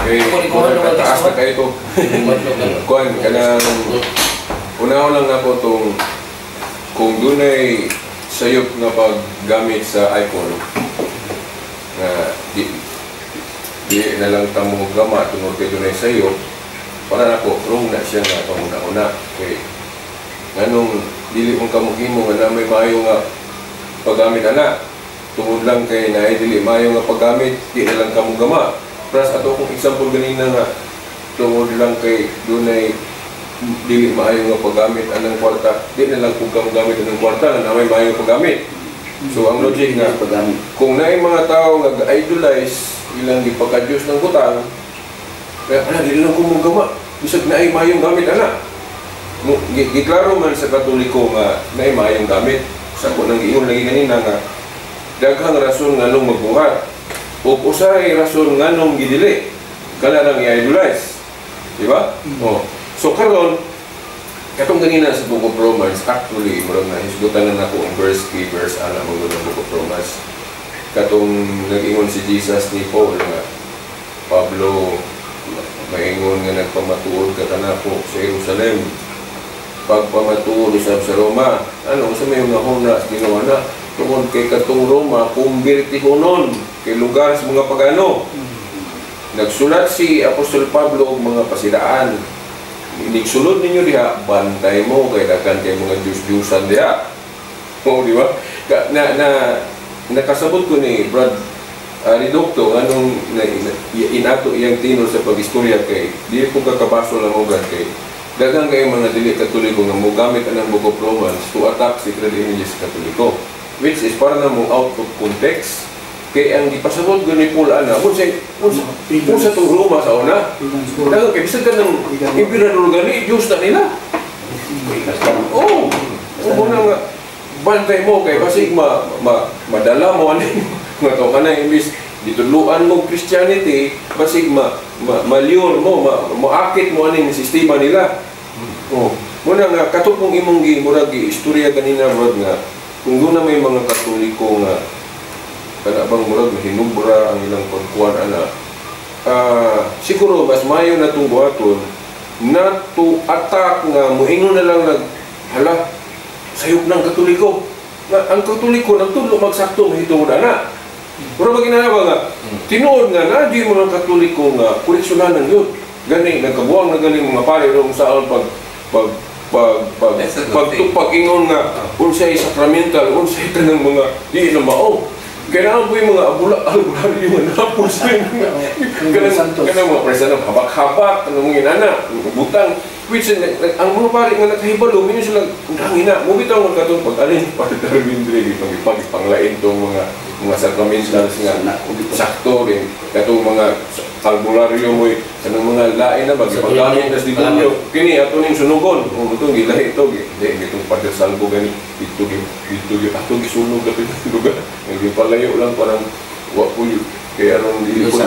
Taas na kayo ito. Kuan, kanang unaw lang ako itong kung doon ay sayop na paggamit sa iPhone na di na lang tamo gama tungod kay doon ay sayop para nako wrong na siya nga pamuna-una kay nganong dili mong kamuhimo nga na may maayo nga paggamit ana tungod lang kay naay dili maayo nga paggamit di na lang kamo gama. Plus ato kung example ganina nga tungod lang kay dunay dili maayo nga paggamit anang kwarta di na lang kung kamo gamit anang kwarta nga may maayo nga paggamit. So ang logic nga paggamit kung naay mga tao nga idolize ilang gipagka-Diyos ng butang kaya ana dili lang kung gama bisag naay maayong gamit ana. Giklaro man sa Katoliko nga naay maayong gamit sa ko nang giingon lagi kanina nga daghang rason nganong magbuhat o usay rason nganong gidili kana lang i-idolize, di ba? So karon katong ganina sa Book of Romans actually murag na hisgutan na nako ang verse key verse ana mo ng Book of Romans katong nag-ingon si Jesus ni Paul nga Pablo maingon nga nagpamatuod ka kanako sa Jerusalem pagpamatuod sa Roma ano sa may mga huna ginawa na tungod kay katong Roma kumbirtihonon kay lugar sa mga pagano. Nagsulat si Apostol Pablo og mga pasidaan. Nigsulod ninyo diha, bantay mo kay daghan kay mga Diyos-Diyosan diha. O di ba? Nakasabot ko ni Brad Ridocto anong inato iyang tinol sa pag-istorya kay di ko kakabaso lang mo kay daghang kay mga dili Katoliko nga mogamit anang Book of Romans to attack si credibility sa Katoliko. Which is para na mo out of context kaya ang ipasabot ko ni Paul ana kung sa itong Roma sa una dagang kaya bisag ka ng emperador gani Diyos na nila muna nga bantay mo kay basig madala mo anin nga ito ka na imbis dituluan mo Christianity basig malyon mo maakit mo anin sistema nila muna nga katupong imong muragi istorya ganina bro nga kung doon na may mga Katoliko nga kanabang murag hinubra ang ilang pagkuhan ana siguro mas mayo na itong buhaton na to attack nga muingon na lang hala sayop ng Katoliko nga ang Katoliko nagtulo magsakto mahitungod ana pero ba ginagawa nga tinuod nga na di mga Katoliko nga koleksyonan ng yun gani nagkabuang na galing mga pare ron saan pag-ingon nga unsay sacramental unsay tanang mga di na mao kailangan po yung mga albularyo nga napos kanang mga presa ng habak-habak kanang mga inana butang which ang mga pare nga nakahibalo minyo sila hangina mubitaw nga katong pag-alin pag-darwindre panglain itong mga sacramentals nga sakto rin katong mga albularyo mo kanang mga lain na paggamit nas demonyo kini ato ning sunugon itong gilahi ito itong pagsalbo gani ito atong gisunog kapit lugar hindi palayo lang parang wapuyo kaya aron dili ko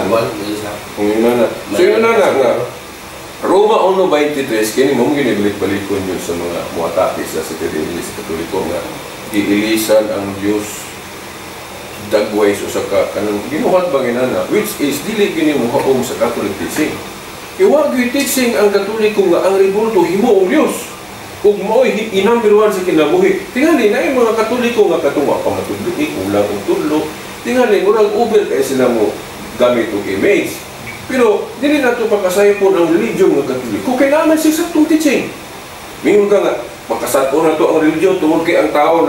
kung yun na so yun na nga Roma 1:23 kini mong ginibalik-balikon yun sa mga muatake sa credibility sa Katoliko nga iilisan ang Diyos dagway so sa kanang ginuhat bang inana which is dili kini mohaom sa Catholic teaching. Iwag yung teaching ang Katoliko nga ang rebulto himo ang Dios. Ug maoy i-number 1 sa kinabuhi. Tingali na yung mga Katoliko nga katong wa pa matudlo kulang og tudlo. Tingali murag over kay sila mo gamit og image. Pero dili nato pakasaypon ang religion nga Katoliko kay naman siya saktong teaching. Mingon ka nga makasat-o na to ang religion tungod kay ang tao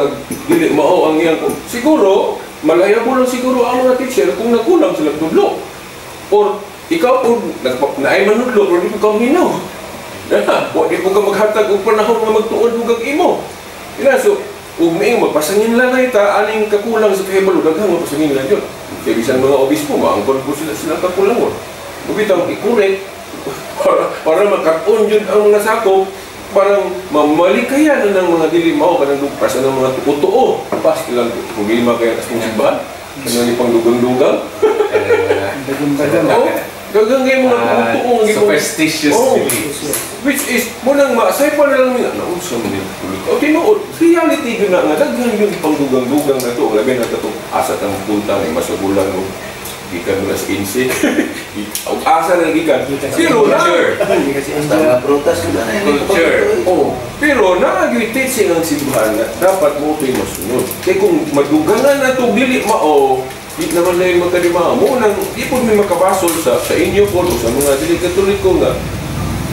dili mao ang iyang siguro malaya po lang siguro ang mga teacher kung nagkulang sila tudlo. Or ikaw po naay manudlo pero di ko minaw. Di po ka maghatag og panahon nga magtuod mo kag imo. So ug maing magpasangin lang ita aning kakulang sa kahibalo daghang magpasangin lang yun. Kaya bisan mga obispo maangkon po sila kakulang mo. Bitaw i-correct para makapon yun ang mga sakop parang mamalikayan ng mga dili mao kanang lugpas ng mga tuo-tuo pas ilang problema kaya sa simbahan kanang ipang dugang-dugang gagang kay mga tuo superstitious which is munang maasay pa na lang nga naunsa man ni o tinuod reality gyud na nga daghan yung ipang dugang-dugang na to labi na to asa tang punta may masagulan mo gikan mo sa insi asa na gikan. Pero na Basta prutas ko na culture. Pero na-agree-teaching ang simbahan na dapat mo ito'y masunod. Kaya kung madugangan na ito, dili mao, di naman na yung magkalima mo, di po may makabasol sa inyo po, sa mga dili katoliko nga.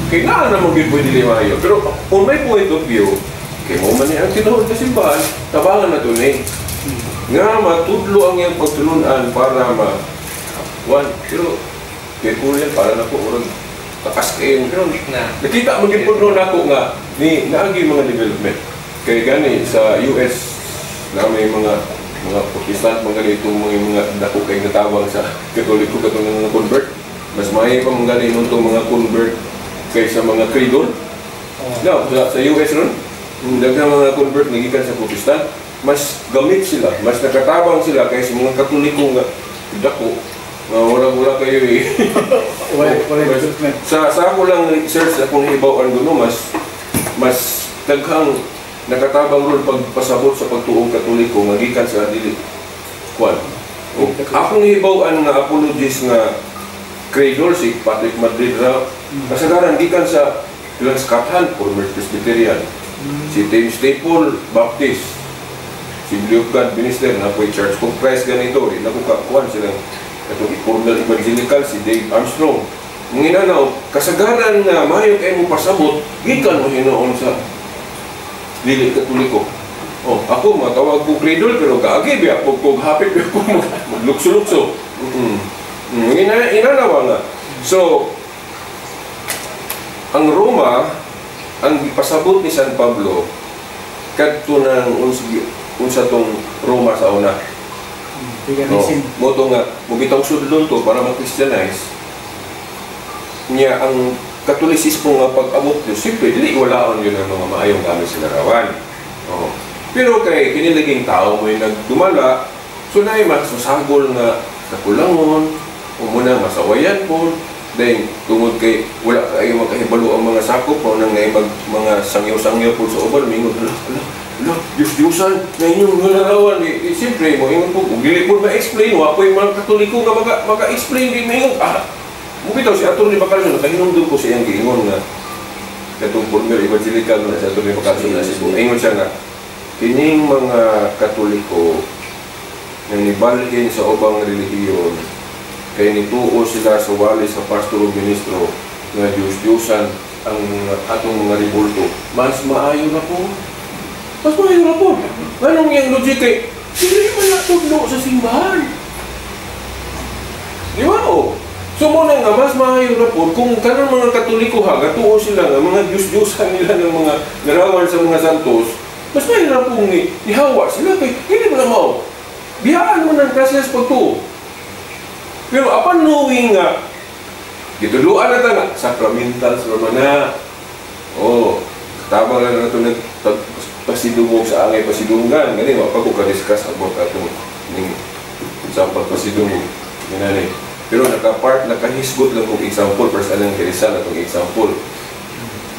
Kaya nga naman pwede limayo. Pero on my point of view, kaya mo man ang tinuod na simbahan, tabangan na ito nga matudlo ang iyang pagtulunan para pero kaya ko yan para na po urang takas kayo pero nakita maging po noon ako nga ni naagi mga development kaya gani sa US na may mga protestant mga ganito mga dako kayo natawag sa katoliko katong mga convert mas may pa mga ganito mga convert kaysa mga credol sa US ron daghang mga convert nagikan sa protestant mas gamit sila, mas nakatabang sila kaysa mga katoliko nga dako wala kayo sa ako lang research akong ibawaan doon mas daghang nakatabang role pagpasabot sa pagtuong katoliko nga gikan sa dili kwan akong ibawaan nga apologies nga credor si Patrick Madrid raw kasagaran gikan sa ilang skathan former Presbyterian si Tim Staple Baptist si Blue God Minister na po Church of Christ ganito rin nakukakuan silang itong formal evangelical si Dave Armstrong mga inanaw kasagaran nga mayo kayo mo pasabot gikan mo hinoon sa dili katoliko ako matawag ko cradle pero kaagi biya kung hapit biya ko maglukso-lukso inanawa nga so ang Roma ang pasabot ni San Pablo kadto ng unsa tong Roma sa una. Moto nga, mubitang sudlon to para mag-Christianize. Niya ang Katolisismo nga pag-abot nyo, siyempre, dili walaon yun ang mga maayong gamit sa larawan. Pero kay kinilaging tao mo yung nagdumala, so na yung masusagol nga kakulangon, umunang masawayan po, dahil tungod kay wala kayo makahibalo ang mga sakop, nang mga sangyaw-sangyaw po sa uban, mingon, Diyos-Diyosan na inyong nalarawan. Siyempre, mo ingon po, kung dili po ma-explain, wapo yung mga katoliko nga maka-explain din, mingon, mubitaw si Atty. Bacalson, nakahinom doon po siyang giingon nga, katong former evangelical na si Atty. Bacalson na siya po. Ingon siya nga, kining mga katoliko na nibalhin sa ubang relihiyon, kaya nituo sila sa wali sa pastor o ministro nga Diyos-Diyosan ang atong mga ribulto. Mas maayo na po. Mas maayo na po. Anong yung logic eh? Hindi man natugno sa simbahan. Di ba o? So muna nga, mas maayo na po kung kanang mga katoliko gatuo sila nga, mga Diyos-Diyosan nila ng mga narawan sa mga santos, mas maayo na po ihawa sila kay hindi mo na mao. Biyaan mo ng klaseng pagtuo. Pero upon knowing nga, gituluan na nga, sacramentals naman na. Tama lang na ito nagpasidungog sa angay pasidungan. Ganun, mapagkukadiscuss about itong isang pagpasidungog. Ganun. Pero nakahisgot lang kong example, first alang Rizal na itong example.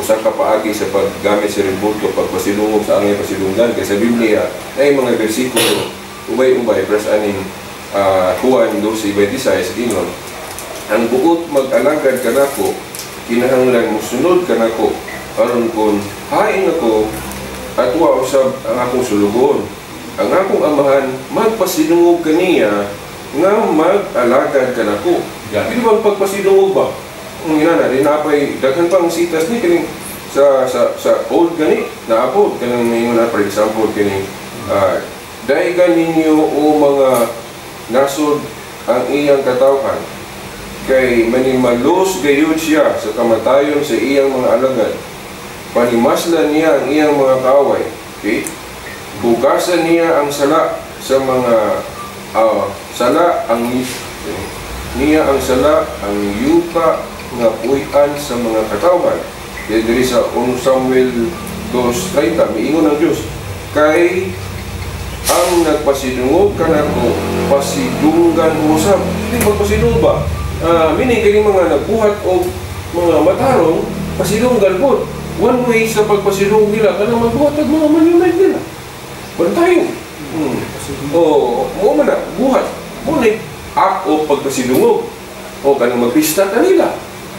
Usang kapaagi sa paggamit sa ribulto, pagpasidungog sa angay pasidungan. Kaya sa Biblia, na yung mga versikulo, ubay-ubay, first aning Juan 12:26 ingon ang bukod mag-alagad ka nako kinahanglan mo sunod ka nako aron kon hain ako at wa usab ang akong sulugon ang akong amahan magpasidungog kaniya nga mag-alagad ka nako di ba pagpasidungog ba ang inana di napay daghan pang sitas ni kining sa old gani naabot kanang mayon na for example kining daigan ninyo o mga nasod ang iyang katawhan kay manimalos gayud siya sa kamatayon sa iyang mga alagad panimaslan niya ang iyang mga kaaway bugasan niya ang sala sa mga sala ang niya ang sala ang yuta nga puy-an sa mga katawhan diri sa 1 Samuel 2:30 miingon ang Diyos kay ang nagpasidungog ka na ko, pasidunggan mo sa hindi magpasidungog ba? Meaning, kaya mga nagbuhat o mga matarong, pasidunggan po. One way sa pagpasidungog nila, ka na magbuhat at mga manunay nila. Bantayo. Mo man na, buhat. Ngunit, act o pagpasidungog. o kanang magpista kanila.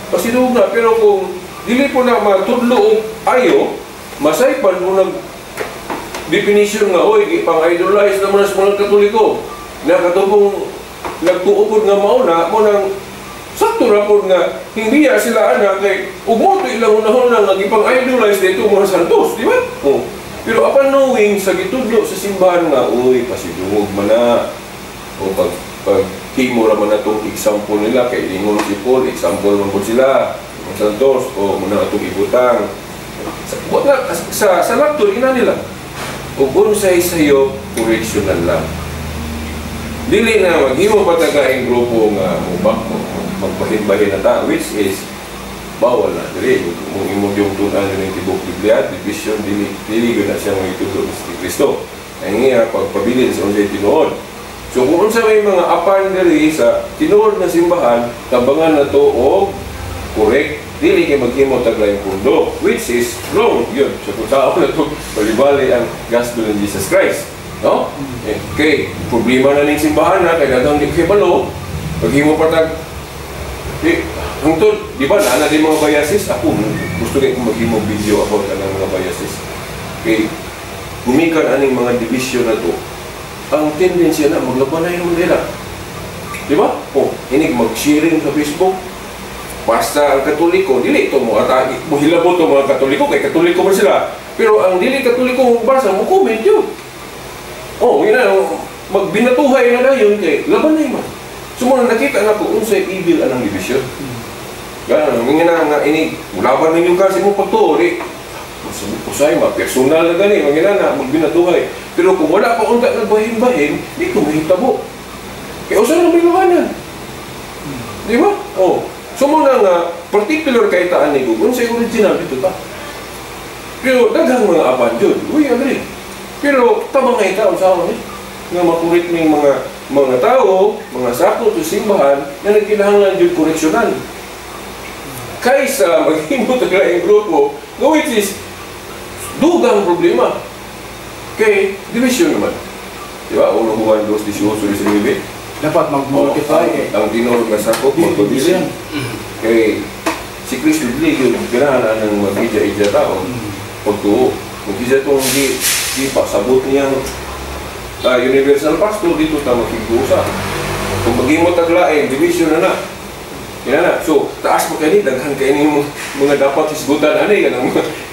Pasidog na, pero kung dili po na matudlo o ayo, masaypan mo nag definition nga, oy, pang-idolize naman sa mga Katoliko. Na katubong nagtuupod nga mauna, mo nang sakto na po nga, hindi sila anak kay umoto ilang unahon na nagipang-idolize dito mga santos, di ba? Oh. Pero upon knowing, sa gitudlo sa simbahan nga, uy, pasidungog man na. O pag himo raman na itong example nila, kay Ingon si Paul, example man po sila, mga santos, o muna itong ibutang. Sa laptop, ina nila. O kung sa'yo, correctional lang. Dili na maghimo patagaing grupo nga magbahin-bahin na ta, which is bawal na. Dili, kung imong yung tunan ng tibok Biblia, division, dili na siya mga ituturo ni Kristo. Ang nga, pagpabilin sa unsay tinuod. So kung unsa may mga apan diri sa tinuod na simbahan, tabangan na to o correct, dili kay maghimo taglayong pundo, which is wrong yun. So kung tao na to, balibali ang gospel ng Jesus Christ. No? Okay, problema na ning simbahan na, kaya natang di kay balo, maghimo patag, hangtod, di ba, naana din mga biases, ako, gusto kayo kung maghimo video about ng mga biases. Okay, gumikan aning mga division na to, ang tendency na maglaban na yung nila. Di ba? O, inig mag-sharing sa Facebook, basta ang Katoliko, dili ito mo atake, muhilabot ito mga Katoliko, kay Katoliko man sila. Pero ang dili Katoliko basa mo, comment yun. O, yun na, magbinatuhay na yun, kay laban na yun. So, muna nakita na ko, unsay evil anang division. Gano'n, nga inig, laban na yung kasi mo pagtuori. Usay, personal na gani, na magbinatuhay. Pero kung wala pa unta nagbahin-bahin, di ko mahitabo. Kaya usay na may labanan. Di ba? O. So muna nga, particular kay taan ni Gugun, sa original dito ta. Pero daghang mga apan dyan, uy, agree. Pero tabang nga itaon sa akin, nga makurit ng mga tao, mga sakot o simbahan, na nagkilahanglan dyan koreksyonan. Kaysa maghimot ang laing grupo, which is dugang problema. Kay division naman. Di ba? Uno Juan 2:18 dapat mag-multiply. Ang tinuro nga sakop, mag-division. Kay si Kristo dili yun, ganahan ng mag-ija-ija tao. Pagtuo. Kung isa itong di pasabot niyang universal pastor, dito ta makikusa. Kung mag-imot aglain, division na na. Kaya so, taas mo kayo, daghan kayo yung mga dapat isgutan, ano yan,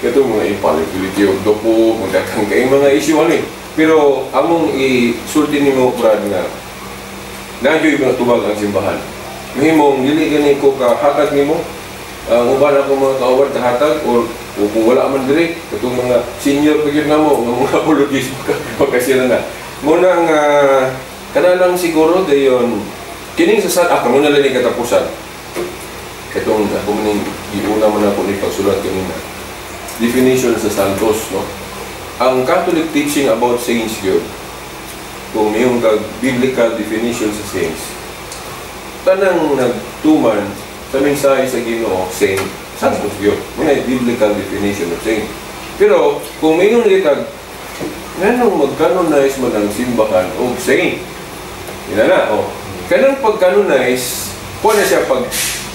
ito mga impalipility o dopo, magdaghan kayo mga issue, ano Pero, among isulti ni mo, Brad, nga, nandiyo yung mga tubag ang simbahan. Mahimong, dili gani ko kahatag ni mo, uban ako mga kaawad kahatag, o kung wala man diri, itong mga senior pagin na mo, mga apologies, magkasira na. Muna nga, kanalang siguro, dayon, kining sa muna lang yung katapusan. Itong ako maning iuna man ako ni pagsulat kanina. Definition sa Santos, no? Ang Catholic teaching about saints yun, kung mayroong biblical definition sa saints, tanang nagtuman sa mensahe sa Ginoo, saint, Santos yun. May biblical definition of saint. Pero kung mayroong litag, nanong mag-canonize man ang simbahan o saint? Yan na, o. Kanang pag-canonize, kung na siya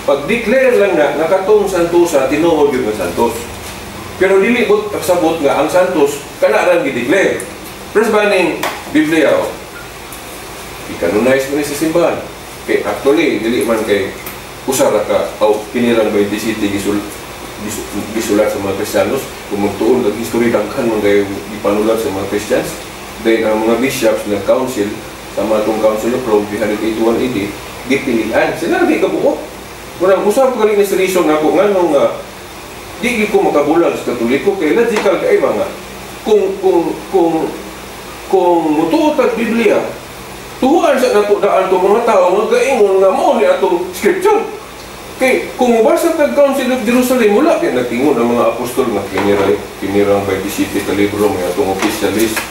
pag-declare lang na nakatong Santosa, tinuod yung Santos. Pero dilibot sabot nga ang Santos, kanarang gi-declare. Pero sa baning Biblia, i-canonize mo sa simbahan. Kay actually, dili man kay usara ka, o pinirang by the city gisulat sa mga Kristiyanos, kung magtuon ng history dangkan mo kayo ipanulat sa mga Christians. Then ang mga bishops ng council, sa mga itong council of Rome, 381 AD, gipilihan. Sila naging kabuo. Kung usap ko rin sa reason ako nga nung di ko makabulang sa Katoliko kay logical kay mga kung mutuot ang Biblia tuhuan sa nato daan to mga tao nga gaingon nga mao ni atong scripture kay kung mubasa tag Council of Jerusalem wala kay nagtingon ang mga apostol nga kinirang by the city ka libro may atong official list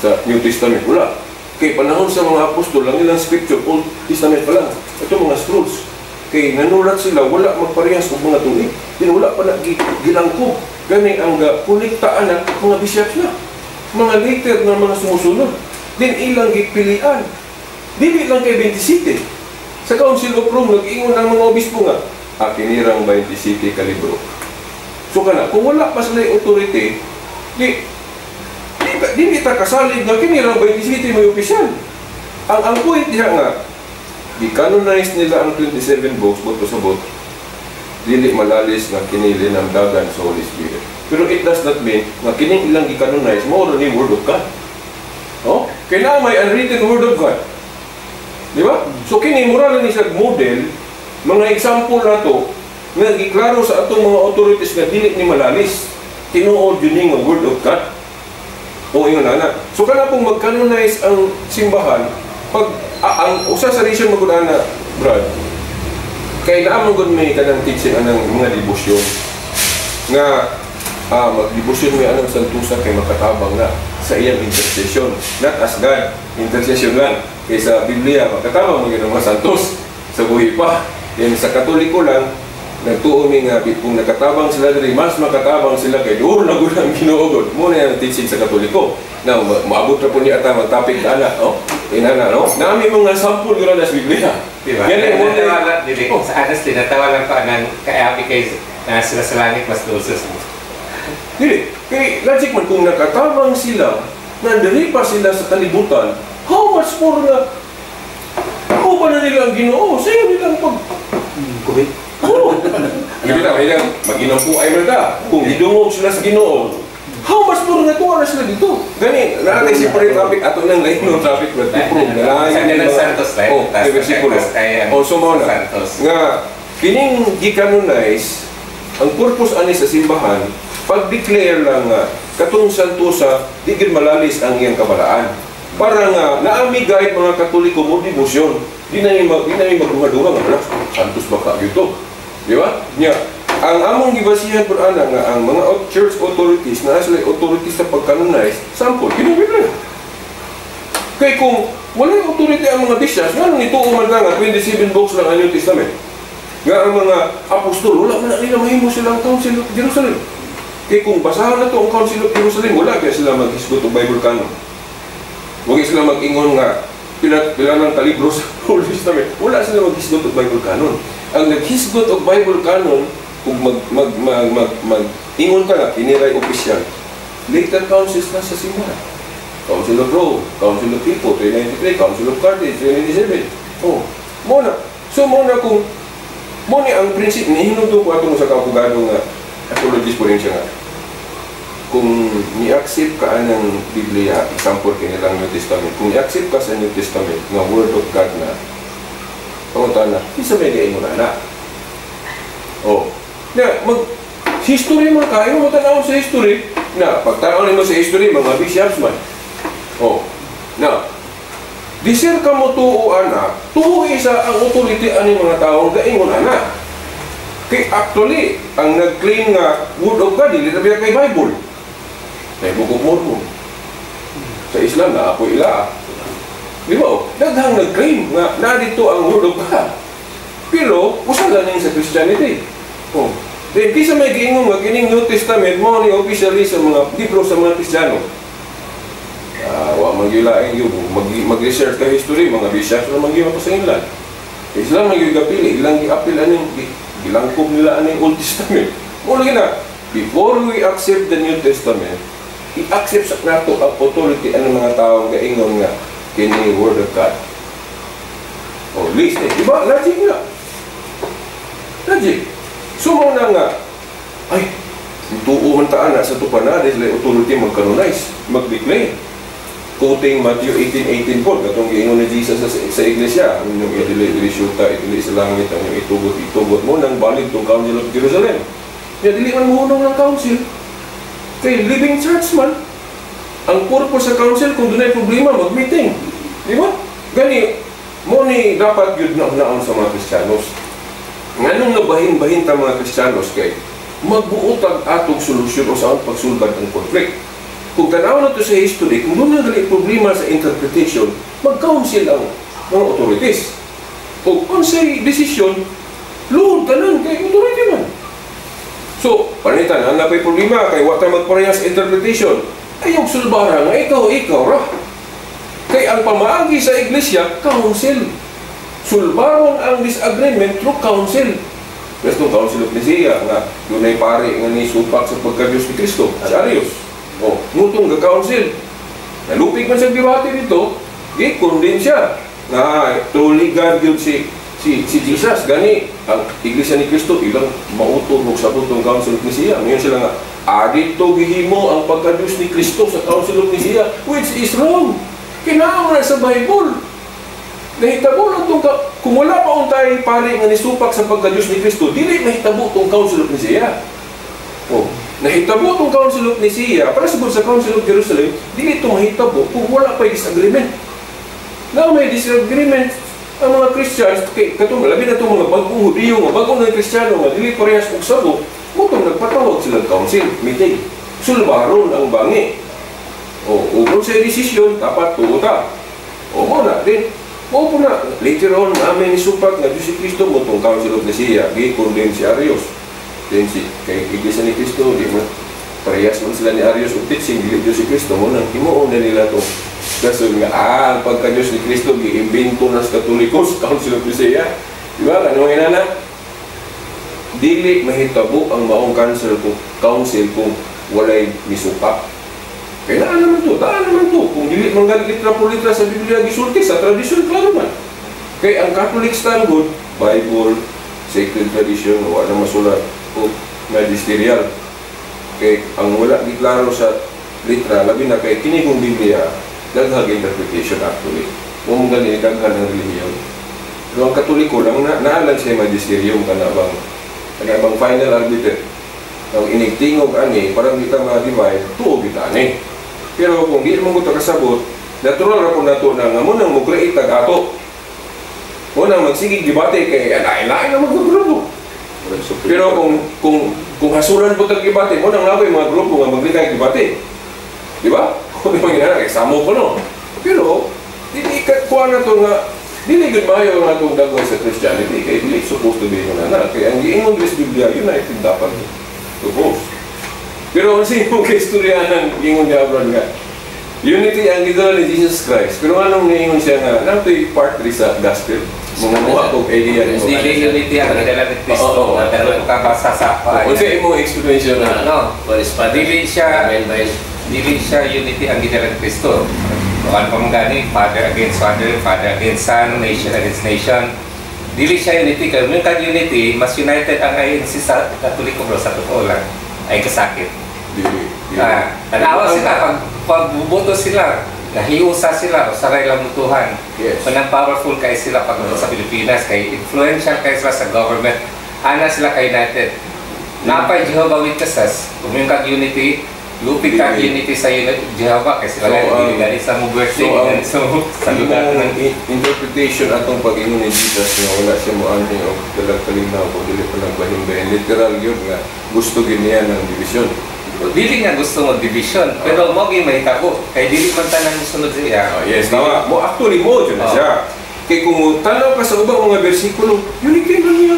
sa New Testament wala kay panahon sa mga apostol ang ilang scripture Old Testament pa lang ito mga scrolls. Kay nanulat sila, wala magparehas ng mga tulig. Then wala pa na gilangkog. Gani ang kuliktaan ng mga bishops na. Mga later na mga sumusunod. Then ilang gipilian. Dili lang kay 27. Sa Council of Rome, nag-ingon ang mga obispo nga, akinirang 27 kalibro. So kana, kung wala pa sila authority, di kita kasalig nga kinirang 27 may opisyal. Ang point diha nga, i-canonize nila ang 27 books, boto sa boto, dili malalis nga kinili ng dagan sa Holy Spirit. Pero it does not mean nga kining ilang i-canonize mo ni Word of God. Oh? Kaya may unwritten Word of God. Di ba? So kini mura ni siya model, mga example na to nga giklaro sa atong mga authorities nga dili ni malalis. Tinuod yun nga Word of God. O ingon na. So kana pong mag-canonize ang simbahan, pag ang usa sa reason magudana, Brad, kay naamang gud may kanang teaching anang mga debosyon nga mag-debosyon may anang santusa kay makatabang na sa iyang intercession, not as God, intercession lang. Kaysa Biblia, makatabang mo yun ang mga santos sa buhi pa. Yan sa Katoliko lang, nagtuon nga kung nakatabang sila diri, mas makatabang sila kay doon na gud ang Ginoo. Muna yung teaching sa Katoliko. Now, maabot na po niya ata mag-topic na no? Inana, no? Nami mga sample gano'n na sa Biblia. Diba? Yan yung natawa lang, sa honestly, natawa lang ko anang kaabi kay sila sa langit mas dulces. Dili. Kaya logic man, kung nakatabang sila, nandiri pa sila sa kalibutan, how much more na ako ba na nila ang Ginoo? Sa'yo nilang pag... Kubit. Oo. Hindi na, mag-inang po ay malda. Kung idungog sila sa Ginoo, how much more natuwa na sila dito? Gani, natin si Pare Topic, ato nang lain ng topic na to-prove. Sa nilang Santos, right? Oh, may versikulo. O, so mo na. Nga, kining gi-canonize, ang purpose ani sa simbahan, pag-declare lang nga, katong santusa, di gid malalis ang iyang kabalaan. Para nga, naami guide mga Katoliko mo, debosyon. Di na yung magduha-duha nga, santos baka dito. Di ba? Nya, ang among gibasihan po ana nga, ang mga church authorities, na sila authorities na pag-canonize, sample, kinubibla. Kaya kung wala yung authority ang mga bishops, nga nung ituo man nga, 27 books lang ang New Testament. Nga ang mga apostol, wala man na nila mahimo silang Council of Jerusalem. Kaya kung basahan na to ang Council of Jerusalem, wala kaya sila mag-hisgot o Bible canon. Huwag sila mag-ingon nga, pila ng kalibro sa Old Testament, wala sila mag-hisgot o Bible canon. Ang nag-hisgot o Bible canon, kung mag-ingon ka na, kiniray opisyal, later councils na sa simbahan. Council of Rome, Council of Hippo, 393, Council of Carthage, 397. Oh, muna. So muna kung, muna ang prinsip, nihinunod ko atong sa kapugado nga, apologies po rin siya nga. Kung ni-accept ka ng Biblia, example kinilang New Testament, kung ni-accept ka sa New Testament, nga Word of God na, pangunta na, isa may gain mo na. Oh. Na, history mo kayo, matanawin sa history, na, pagtanawin mo sa history, mga bishops man. Oh. Na, disir ka mo tuo anak, tuo isa ang authority ani mga taong gaingon anak. Kay actually, ang nag-claim nga Word of God, hindi na kay Bible. May Book of Mormon. Sa Islam na ako ila. Di ba? Daghang nag-claim nga narito ang Word of God. Pero, usala na sa Christianity. Oh. Then, kisa may giingong nga, kining New Testament, mo ni officially sa mga libro sa mga Kristiyano. Wa magyulaing yung mag-research ka history, mga bishops na magyula pa sa England. Islam magyugapili, ilang i-apil aning, ilangkog nila aning Old Testament. Mula na, before we accept the New Testament, i-accept sa nato ang authority ang mga taong gaingon nga kini Word of God. O, list eh. Diba? Logic nga. Logic. So, muna nga, ay, tuo man taan na sa tupanades, like authority mag-canonize, mag-declare. Quoting Matthew 18:18 po, katong giingon ni Jesus sa iglesia, yung idili syuta, idili sa langit, ang yung itugot mo, nang valid itong Council of Jerusalem. Kaya dili man mahunong ng council. Kay living church man, ang purpose sa council, kung doon ay problema, mag-meeting. Di ba? Gani, mo ni dapat yun na sa mga Kristiyanos. Nganong nabahin-bahin ta mga Kristiyanos kay magbuotag atong solusyon o saan pagsulbad ang konflikt. Kung tanaw na ito sa history, kung doon na gali problema sa interpretation, mag-council ang mga authorities. Kung unsay decision, luhod ka nun kay authority man. So, panitan, ang napay problema kay wata magparehas interpretation, ayaw sulbara nga ikaw ra. Kay ang pamaagi sa iglesia, council. sulbaron ang disagreement through council. Gusto council of Nicaea nga doon ay pare nga ni supak sa pagka-Diyos ni Kristo, si Arius. Ngutong ka-council. Nalupig man sa debate dito, i-condemn siya. Na truly God yun si Jesus. Gani, ang Iglesia ni Kristo, ilang mautong sa butong council of Nicaea. Ngayon sila nga, adito gihimo ang pagka-Diyos ni Kristo sa council of Nicaea, which is wrong. Kinahanglan sa Bible. Nahitabo lang itong, kung wala pa untay pari nga nisupak sa pagka-Diyos ni Kristo, dili nahitabo itong council of Nicaea. Nahitabo itong council of Nicaea, para siguro sa council of Jerusalem, dili ito mahitabo kung wala pa disagreement. Na may disagreement ang mga Christians, katong labi na itong mga bagong Hudiyo, mga bagong na Kristiyano, nga dili parehas og sabo, mutong nagpatawag sila council, meeting. Sulbaron ang bangi. Kung sa desisyon, dapat tuuta. Mo na din. Po na, later on, namin isupak na Diyos si Kristo mo itong council of Nicaea, gi-condemn si Arius. Then kay Iglesia ni Kristo, di mo, parehas man sila ni Arius o teaching, Diyos si Kristo mo nang himuon na nila ito. Kasi nga, ang pagka-Diyos ni Kristo, gi-imbento na sa Katolikos, council of Nicaea. Diba? Ano nga na? Dili mahitabo ang maong council kung walay nisupak. Kaya daan naman to. Kung dili manggal litra po litra sa Biblia gisulti sa tradisyon, klaro man. Kaya ang Catholic standard, Bible, sacred tradition, wala masulat o magisterial. Kaya ang wala giklaro sa litra, labi na kay kinigong Biblia, daghag interpretation actually. Kung galing daghag ng relihiyon. Pero ang Katoliko lang naalan siya magisterium kanabang final arbiter. Ang inigtingog ani, parang kita ma-divide, tuo kita ani. Pero kung di mo ito kasabot, natural ra po nato na nga mo nang mag-create ato. O nang magsigig debate kay lain-lain na mag-grupo. Pero kung hasulan po tag debate, mo nang laway mga grupo nga mag-create debate. Di ba? Kung di man ginana, samo ko no. Pero, dili kuha na to nga, dili good mayo nga itong dagway sa Christianity, kaya dili supposed to be yun na. Kaya ang English Biblia, united dapat suppose. Pero kasi yung kaistorya ng ingon niya abroad nga, unity ang gidala ni Jesus Christ. Pero anong naingon siya nga, nato'y part 3 sa gospel. Mga kong idea rin. Dili unity ang gidala ni Kristo. Pero ito ka basa sa pa. Kasi yung explanation na. Dili siya unity ang gidala ni Kristo. Ano pa mong gani, father against father, father against son, nation against nation. Dili siya unity. Kaya yung unity, mas united ang INC sa Katoliko bro, sa totoo lang. Ay kasakit. Tanawa sila, pag buboto sila, nahiusa sila, o saray lang mutuhan. Yes. Panang powerful kayo sila pag sa Pilipinas, kay influential kayo sila sa government, ana sila kay united. Napay Jehovah Witnesses, kung yung kag-unity, lupig kag-unity sa Jehovah, kasi sila nagigilari sa mong birthday, sa lugar ng interpretation atong pag-ingon ni Jesus nga wala siya mo ano yung kalinaw kung dili pa nagbahin-bahin. Literal yun nga, gusto giniya ng division. Dili nga gusto mo division, pero mo gi mahitabo kay dili man tanan sunod siya. Yes, tama. Mo actually mo dyan na siya. Kay kung tanaw ka sa ubang mga bersikulo, yun lang niya.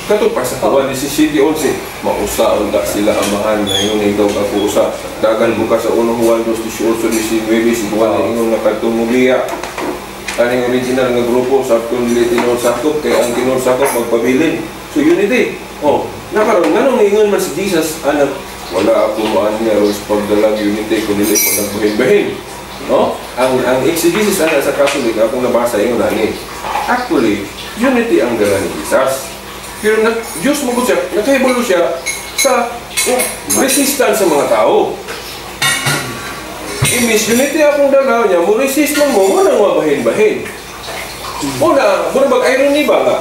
Kato pa sa kawan ni City also, mausaon ka sila amahan na yun ikaw ako usa. Dagan buka sa unang Juan 2:18 si buwan na ingon na katumuliya. Kaning original nga grupo sa nili tinunsakop kay ang tinunsakop magpabilin. So unity. Nakaroon nga ingon man si Jesus anak wala ako maan niya ros pagdalag unity kung nili ko nagbahin-bahin. No? Ang exegesis ana sa Catholic akong nabasa ingon ani. Actually, unity ang dala ni Jesus. Pero Diyos mo ko siya, nakahibalo siya sa resistance sa mga tao. Imbis unity akong dala niya, mo resist lang mo nang mabahin-bahin. Una, mag-irony ba nga?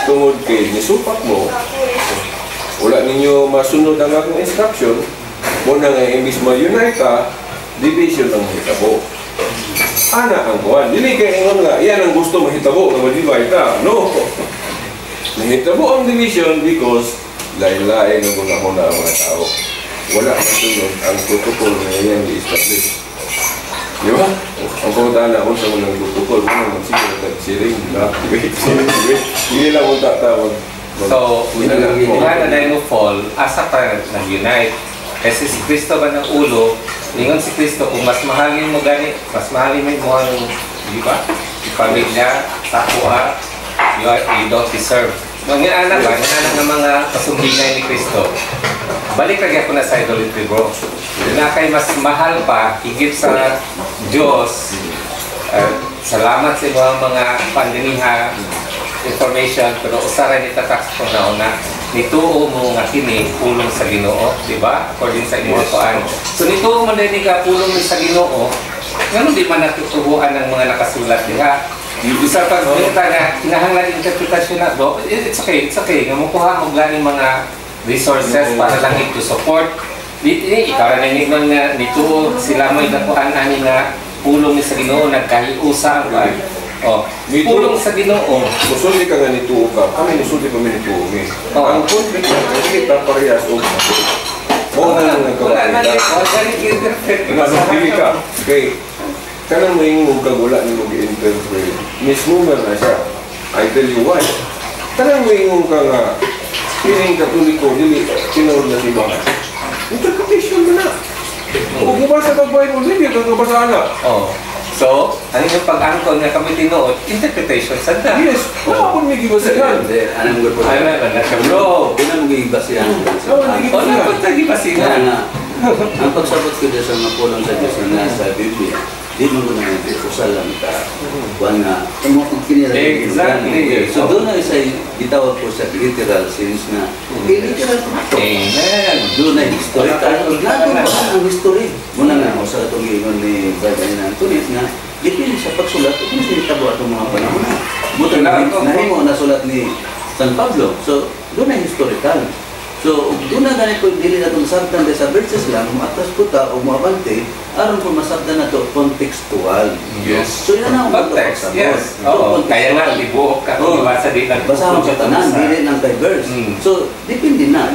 Tungod kay nisupak mo, wala ninyo masunod ang akong instruction, muna nga imbis ma-unite ka, division ang mahitabo. Ana ang buwan. Dili kay ingon nga, yan ang gusto mahitabo na ma-divide ka. No! Nahitabo ang division because lain-lain ang guna-huna ang mga tao. Wala masunod ang protocol na yan i-establish. Di ba? Ang pumuntaan na kung sa mga protocol, mga magsigil at siring, activate, hindi lang kung tatawag. So, kung na mo fall, asa pa nag-unite. Kasi si Kristo ba ng ulo, lingon si Kristo, kung mas mahalin mo gani, mas mahalin mo ang, di ba? Pamilya, takwa, you don't deserve. Mga anak ng mga kasumbingay ni Kristo. Balik lagi ako na sa idolatry, bro. Na kay mas mahal pa, higit sa Diyos. Salamat sa mga pandemiha information, pero usaran ni tatak ko na nituo mo nga kini pulong sa Ginoo, di ba? According sa inyong tuan. So nituo mo din ka pulong sa Ginoo, ngano di man natutubuan ng mga nakasulat diha. Bisa pag nga kinahanglan interpretasyon na do, it's okay. Nga mukuha mo ganing mga resources para lang ito support. Dito ikaw na ningnon nga nituo sila mo nakuhaan ani nga pulong ni sa Ginoo nagkahiusa ba. Oh, pulong sa Ginoo. Musulti ka nga nituo ka, kami musulti kami nituo mi. Ang conflict na kita parehas o wala na nagkawalita. Pili ka. Okay. Kanang may ingong kagula ni mag-interpret. Mismo na siya. I tell you why. Kanang may ingong ka nga piling katoliko, dili, sinawag na si Baka. Interpretation mo na. Kung bumasa ka Bible, hindi ka kabasaan na. Oh. So, ano yung pag-angkol nga kami tinuod? Interpretation sa na. Yes. Wala akong may gibasayan. Anong gulpo? Ay, na siya, bro. Hindi na mag-iibasihan. Wala ko nagibasihan. Ang pagsabot ko dyan sa mga pulong sa Diyos na nasa Biblia, di mo ko naman usal lang ka. Kuhan nga, mo kung kinira. Exactly. So doon na isa itawag ko sa literal sense na literal ko ito. Amen. Doon na historical. Nato pa ang history. Muna nga, sa itong ingon ni Brother Antonis na dipili sa pagsulat, kung sinitabo itong mga panahon na. Buto nahimo na sulat ni San Pablo. So doon na historical. So, doon na ganit ko dili na itong sabdan sa verses lang, umatas po ta o muabante, aron po masabdan na ito contextual. Yes. So, yan ang context, yes. Oo, kaya nga, libuok ka, ibasa din ang basahan sa tanan, dili ng kay verse. So, depende na.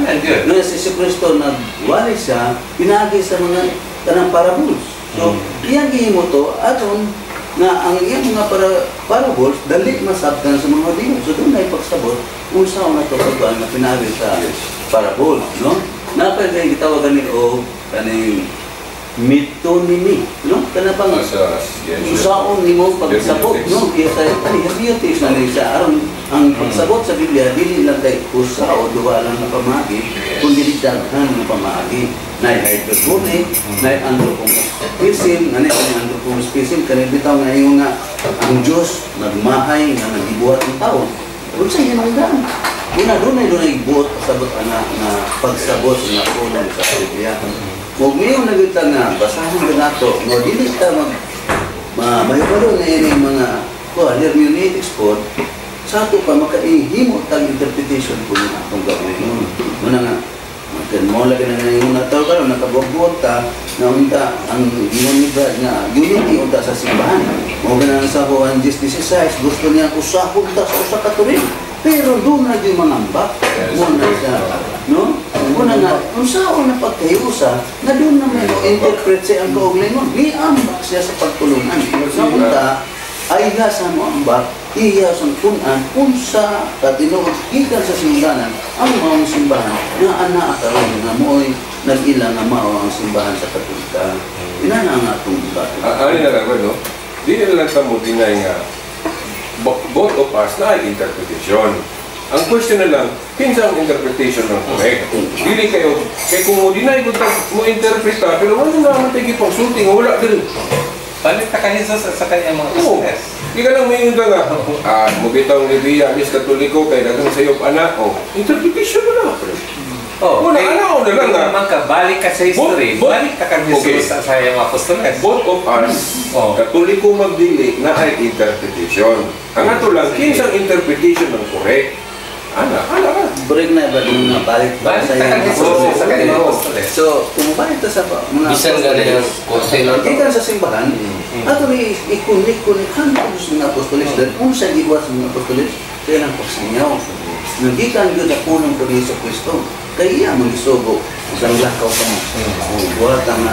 Nung si Kristo nagwali siya, pinagi sa mga tanang parables. So, iyang gihimo to, aton na ang iyang mga parables, dali masabdan sa mga Diyo. So, doon na ipagsabot, kung saan na ito pagkaan na pinagi sa parable, no? Napagay gitawagan ni o kaning metonymy, no? Kana bang usaon nimo pagsabot, no? Kaya sa beauty na ni sa aron ang pagsabot sa Biblia dili lang kay usa o duha lang na pamagi, kundi daghan na pamagi. Nay hyperbole, nay anthropomorphism, ngani ang anthropomorphism kanang bitaw nga ingon nga ang Dios nagmahay nga nagibuhat ng tao. Unsa yan ang daan? Doon ay buot pasabot na pagsabot na ulang sa Biblia. Huwag mo yung nagita nga, basahin ka nato, no, dili ka mahibalo na yun yung mga hermeneutics po, sa ito pa makaihimo tag interpretation po na itong gawin nun. Muna nga, mo lagi na yung nataw ka, nakabubuot ka, na unta, ang ginunibad nga, unity unta sa simbahan. Mo ganang sa Juan 10:16, gusto niya usahon ta sa usa ka tuig. Pero doon na yung mga ambak, muna siya, no? Muna nga, kung saan na pagkayusa, na doon na may interpret siya ang kauglingon, ambak siya sa pagtulungan. Sa unta, ay sa mo ambak, iya sa kunan, kung sa katinood, ikan sa simbahan, ang mga simbahan, na anak karon na mo'y nag-ila na mao ang simbahan sa Katolika. Ina na nga itong iba. Ano na lang, no? Di na lang tamo dinay nga both of us na ay interpretation. Ang question na lang, kinsa ang interpretation ng correct? Dili kayo, kaya kung mo dinay mo interpreta, pero wala naman tayo pagsulting, wala din. Balik ka kay Jesus sa kanyang mga kasunes. Di ka lang may nga, mo bitang ni Bia, Miss Katoliko, kaya dagang sa'yo anak, interpretation mo na. Wala, ano na lang nga. Naman ka, balik ka sa history, balik ka kay Jesus sa kanyang mga apostoles. Both of us, Katoliko magdili na ay interpretation. Ang ato lang, kinsang interpretation ng correct. Ana. Break na ba yung mga balik sa kanyang apostoles? So, kumabalik ka sa mga bisan ganyan yung ikan sa simbahan, ato ni ikunik-kunik hantos mga apostoles, dahil kung sa iwas mga apostoles, kaya lang pagsinyaw. Nagikan yun na punong po ni Yesu Cristo. Kaya iya mag-isubo, isang lakaw ka mo. Buhat ang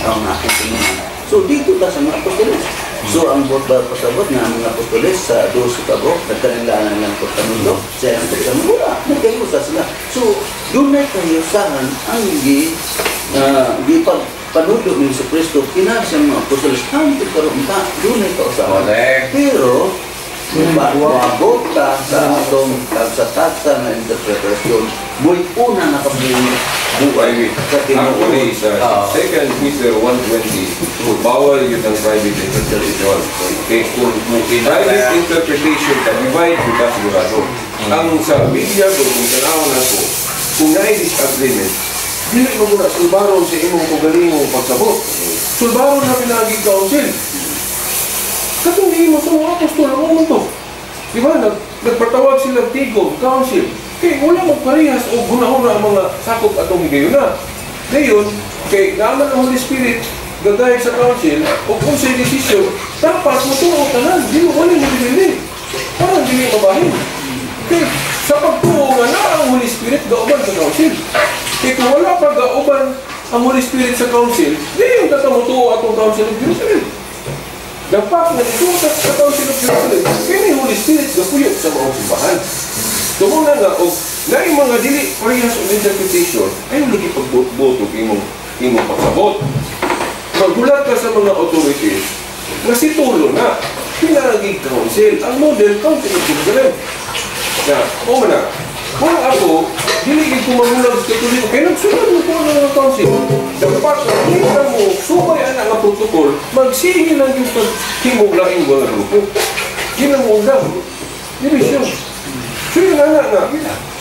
tao na aking sinuman. So, dito ka sa mga apostoles. So, ang pasabot na mga apostoles sa 12 kabok, nagkanilaan ng pagkamundo, sa ang pagkamundo, nagkayusa sila. So, doon na kayusahan ang panudlo ni Yesu Cristo, kinasa mga apostoles, hantik karoon ka, doon na kausahan. Pero, Maabot ka sa atong tagsa-tagsa na interpretasyon, mo'y una nakabuhay sa Actually, sa second Peter 1:20, bawal yun ang private interpretation. Okay, kung private interpretation ka, divide yung kasigurado. Ang sa media ko, kung tanawan na ko, kung na-disagreement, dili mo muna sulbaron sa imong kugalingong pagsabot. Sulbaron na pinagig council. Katong di mo sa mga apostol, ang mo to. Diba, nagpatawag sila Tigom, council. Kaya wala magparehas o gunahon ang mga sakop atong higayon na. Ngayon, kay naman ang Holy Spirit, gagayag sa council, o kung sa'y desisyon, dapat mo ito o tanan. Di mo wala nilibili. Parang hindi mabahin. Kaya sa pagtuo nga na ang Holy Spirit, gauban sa council. Kaya kung wala pa gauban ang Holy Spirit sa council, di yung tatamutuo atong council of Jerusalem. Dapat na ito sa council of Jerusalem, kaya may Holy Spirit gapuyok sa mga simbahan. So muna nga, o na yung mga dili parehas of interpretation, ay lagi pagboto imong pagsabot. Maghulat ka sa mga authorities na si Tulo na pinagig council, ang model council of Jerusalem. Na, o mana, kung ako, diligid ko magulag sa Katoliko, kaya nagsunod mo po ng council. Dapat na kita mo, sumay ang nga protocol, magsingin lang yung pag-himog lang yung mga grupo. Ginamundang. Division. So yun nga,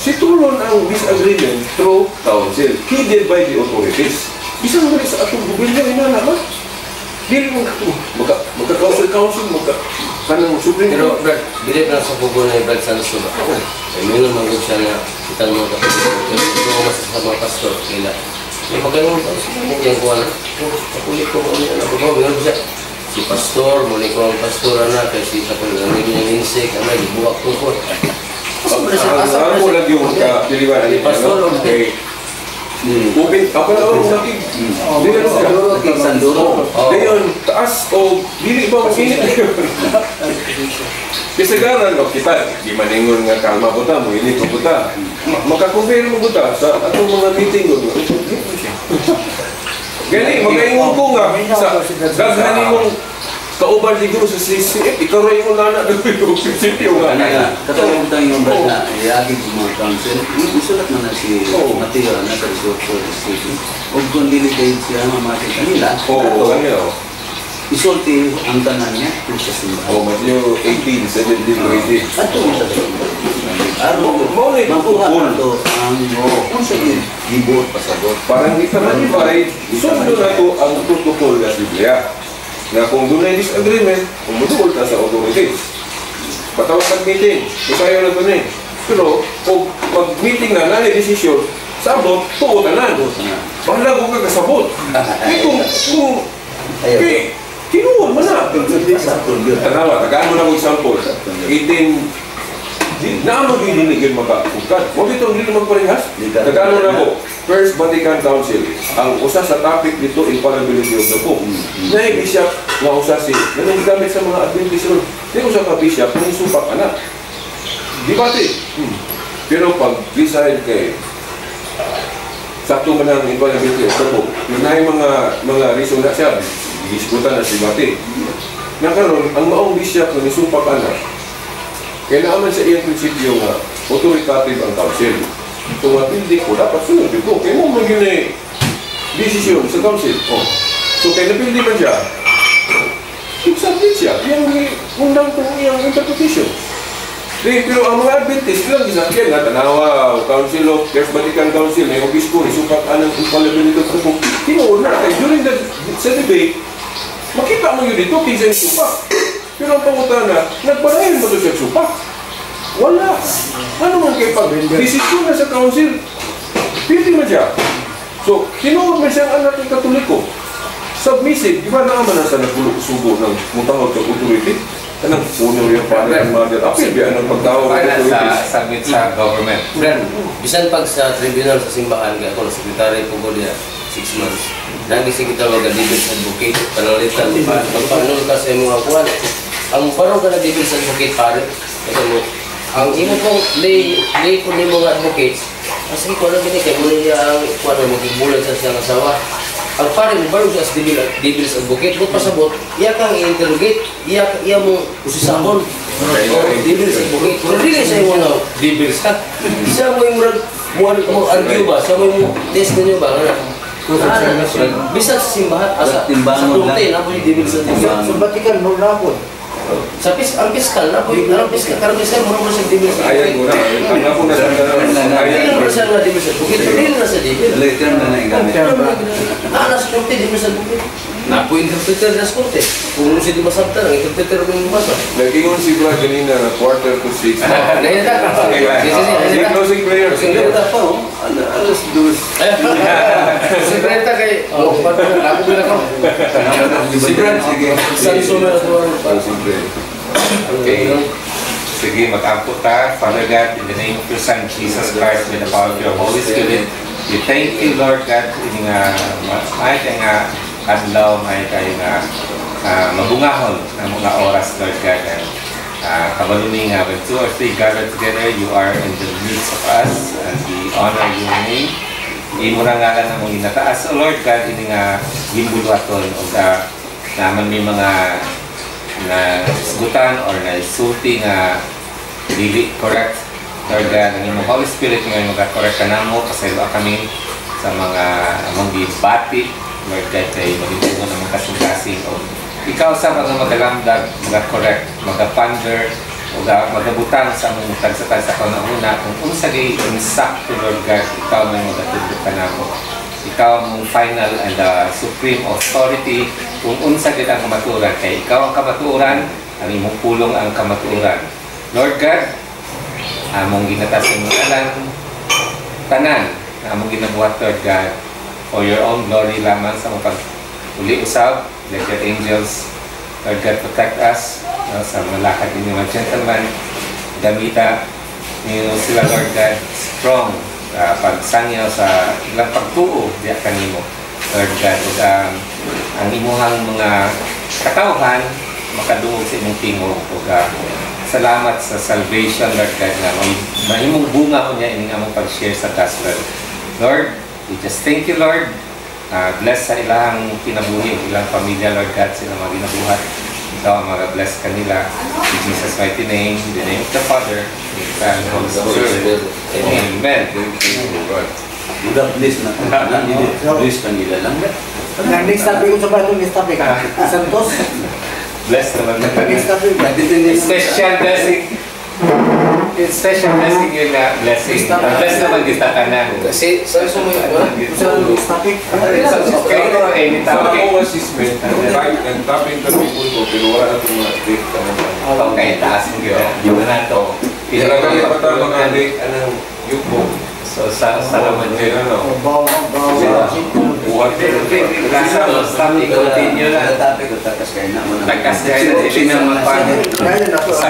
si Tulon ang disagreement through council, heeded by the authorities. Isang gali sa atong gobyerno, naman. Dili mo magka-council, kanang supreme. Pero, Brad, bilip na sa pugo na yung Brad Sanso ba? Ay, minun manggod siya na kita ng mga kapitid. Pero ito ko masas sa mga pastor, kila. May magandang yung kuha na. Kapulit ko kung ano ko, minun siya. Si pastor, muli ko ang pastor na, kasi sa pagkakamig niyang insik, amay, dibuwak ko ko. Ako lang yung magka-diliwan. Pastor, okay. Ako na ang nakig. Sanduro. Ngayon, taas o dili ba ang init? Kisagaran, kita, di maningon nga kalma po ta, mo init po ta. Makakonfirm mo po ta sa atong mga meeting ko. Gani, magaingon ko nga, sa daghanin mong kauban siguro sa CCF, ikaw rin yung nana ng sityo nga. Katalimutan yung Brad na iagig yung mga council. Isulat mo na si Mateo na sa resort for the city. Huwag kung delegate siya mamati kanila. Oo, kanila. Isulti ang tanan niya sa simbahan. Oo, Mateo 18, 17, 18. Ato yung sa makuha na ito ang kung sa gibot, pasabot. Parang ika-manify, sundo na ito ang protocol na Biblia. Na kung doon ay disagreement, umudul ka sa authorities. Patawag ng meeting, masayo na ito na eh. Pero, kung mag-meeting na, nanay desisyon, sabot, tuot na na. Bahala ko ka kasabot. Kung kinuon mo na. Tanawa, tagaan mo na kong example. 18, naamag yung dinigil makakukat. Huwag itong hindi magparehas. Tagaan mo na ko. First Vatican Council, ang usa sa topic dito, infallibility of the Pope. Na-bishop nga usa si, nanagamit sa mga Adventist ron. Di usa ka bishop, nanisupak anak. Debate. Pero pag decide kay sakto man ang infallibility of the Pope, yun na yung mga reason na siya, disputan na si Bate. Nakaroon, ang maong bishop na nisupak anak, kailangan sa iyang prinsipyo nga, authoritative ang council. Kung matindi ko, dapat sunod ko. Kaya mo maging na desisyon sa council. So, kaya napindi man siya, submit siya. Yung undang kong iyang interpretation. Pero ang mga Adventist, ilang gisakyan na tanawa, Council of First Vatican Council, may obispo, isukat anang infallibility of the Pope. Tinuon na, kaya during sa debate, makita mo yun dito, kinsa yung supak. Pero ang pangutan na, nagparahin mo ito siya supak. Wala. Ano man kayo pag desisyon na sa council, pili man siya. So, tinuod man siyang anak ng Katoliko. Submissive, di ba naaman na sa nagsugo ng mutawag sa authority? Kanang puno yung father and mother. Apil ba anong pagtawag ng authorities? Para sa submit sa government. Brad, bisan pag sa tribunal sa simbahan, kaya ako na sekretary po ko niya, 6 months. Lagi si kita mag-defense advocate, panalitan, magpaanol ka sa mga kuwan. Ang parang ka na-defense advocate pare, kasi mo, ang imo pong lay ko ni mga advocates, kasi ko lang gini, kaya muna niya ang kuwan na magigbulan sa siyang asawa. Ang pare mo, baru siya as defense advocate, kung pasabot, iya kang i-interrogate, iya mong usisahon. Dibil sa bukid. Pero dili sa imo na dibil sa. Sa mo yung mo argue ba? Sa mo yung test ninyo ba? Bisa sa simbahan, sa korte, na po yung dibil sa simbahan. Sa Vatican, mo na po. Sa ang piskal, na po yung piskal, karang piskal, mo sa dibil sa bukid. Ayan mo na. Ang nga po na sa Dili na sa dibil sa bukid, dili na sa dibil. Term na naigamit. Nana sa korte, dibil sa bukid. Na po interpreter na sa korte. Kung si di masabtan, ang interpreter mo yung basa. Nag-ingon si Brad ganina na 5:45. Nainita ka. May closing prayer. Hindi na pa, oh. Alas dos. Si Brenta kay ako bilang ko. Si Brad, sige. Sanso na doon. Closing prayer. Okay. Sige, mag-ampo ta. Father God, in the name of your Son, Jesus Christ, with the power of your Holy Spirit, we thank you, Lord God, in nga may nga adlaw, may kayo nga mabungahon ng mga oras, Lord God. Kabaluni nga, when 2 or 3 gather together, you are in the midst of us, and we honor your name. Imura nga lang ang mong inataas, O Lord God, ini nga gimbulwaton o naman may mga na isgutan or na isulti nga dili correct, Lord God, ang imong Holy Spirit ngayon mag-correct ka na mo, pasaylo kami sa mga among gibati, Lord God, kay magiging ng mga kasing-kasing o ikaw sa mga magalamdag, mag-correct, mag-ponder, o magabutang sa among tagsa-tagsa sa kauna-una, kung unsa gay insakto, Lord God, ikaw may magatudot ka na mo. Ikaw mong final and supreme authority kung unsa gid ang kamatuoran. Kay ikaw ang kamatuoran, ang imong pulong ang kamatuoran. Lord God, among ginatas ng ngalan, tanan, among ginabuhat, Lord God, for your own glory lamang sa mga pag-uli usab. Let your angels, Lord God, protect us sa mga lakad ninyo mga gentlemen. Gamita ninyo sila, Lord God, strong pagsangyaw sa ilang pagtuo diya kanimo, Lord God. Ang imuhang mga katawhan makadungog sa imong tingog. Salamat sa salvation, Lord God, na mahimong bunga ko niya ining among pag-share sa gospel. Lord, we just thank you, Lord. Bless sa ilang kinabuhi, ilang pamilya, Lord God, sila mga ginabuhat. Ikaw ang mga-bless kanila. In Jesus' mighty name, in the name of the Father, the Son, and the Holy Spirit. Amen. God bless na. Bless kanila lang. Next topic ko sa bato, next topic. Santos. Bless naman na Next topic. special blessing. Special blessing yun na blessing. Bless naman kita ka na. Kasi sa sumo Next topic. Okay, any Sa topic. mga assessment, nag-tapping kami po ito, pero wala na itong mga date. Okay, taas mo yun. Yung na ito. Kaya kami patang mga date, anong yuko. So, sa naman Kaya yun. ano, Bawa. Stop, i-continue lang. Topic ko, takas kayo na mo na. Takas kayo na, sinang magpano. Kaya na po. Sa